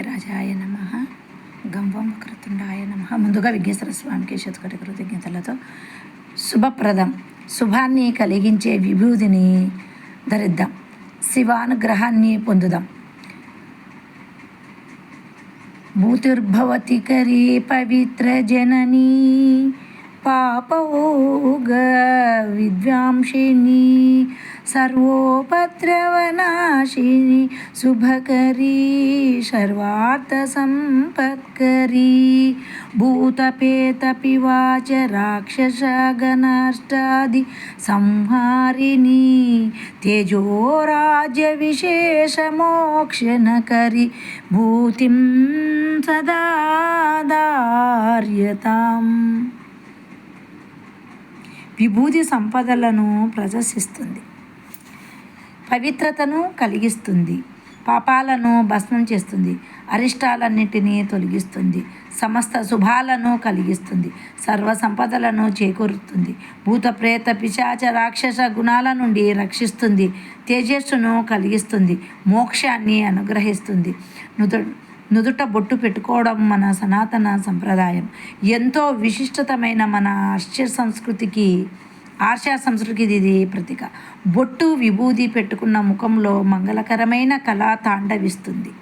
రాజాయ నమ, గంవం వక్రతుండాయ నమ. ముందుగా విఘ్నేశ్వర స్వామికి శతకోటి కృతజ్ఞతలతో శుభప్రదం, శుభాన్ని కలిగించే విభూతిని ధరిద్దాం, శివానుగ్రహాన్ని పొందుదాం. భూతిర్భవతి కరీ పవిత్ర జననీ, పాపౌఘ విద్వాంసిని, సర్వోపద్రవనాశిని, శుభకరీ సర్వార్థ సంపత్కరీ, భూతపేత పివాచ రాక్షస గణాష్టాది సంహారిణి, తేజోరాజ్య విశేష మోక్షణకరి, భూతిం సదా ధార్యతాం. విభూతి సంపదలను ప్రదర్శిస్తుంది, పవిత్రతను కలిగిస్తుంది, పాపాలను భస్మం చేస్తుంది, అరిష్టాలన్నింటినీ తొలగిస్తుంది, సమస్త శుభాలను కలిగిస్తుంది, సర్వ సంపదలను చేకూరుతుంది, భూత ప్రేత పిశాచ రాక్షస గుణాల నుండి రక్షిస్తుంది, తేజస్సును కలిగిస్తుంది, మోక్షాన్ని అనుగ్రహిస్తుంది. నుదుట బొట్టు పెట్టుకోవడం మన సనాతన సంప్రదాయం. ఎంతో విశిష్టతమైన మన ఆర్ష సంస్కృతికి ఇది ప్రతీక. బొట్టు విభూది పెట్టుకున్న ముఖంలో మంగళకరమైన కళ తాండవిస్తుంది,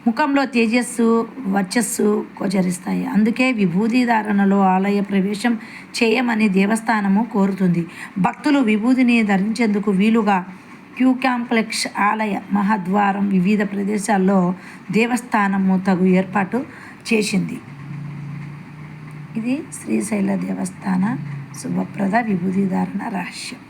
ముఖంలో తేజస్సు వర్చస్సు గోచరిస్తాయి. అందుకే విభూది ధారణలో ఆలయ ప్రవేశం చేయమని దేవస్థానము కోరుతుంది. భక్తులు విభూదిని ధరించేందుకు వీలుగా క్యూ కాంప్లెక్స్ ఆలయ మహాద్వారం వివిధ ప్రదేశాల్లో దేవస్థానము తగు ఏర్పాటు చేసింది. ఇది శ్రీశైల దేవస్థాన శుభప్రద విభూతి ధారణ రహస్యం.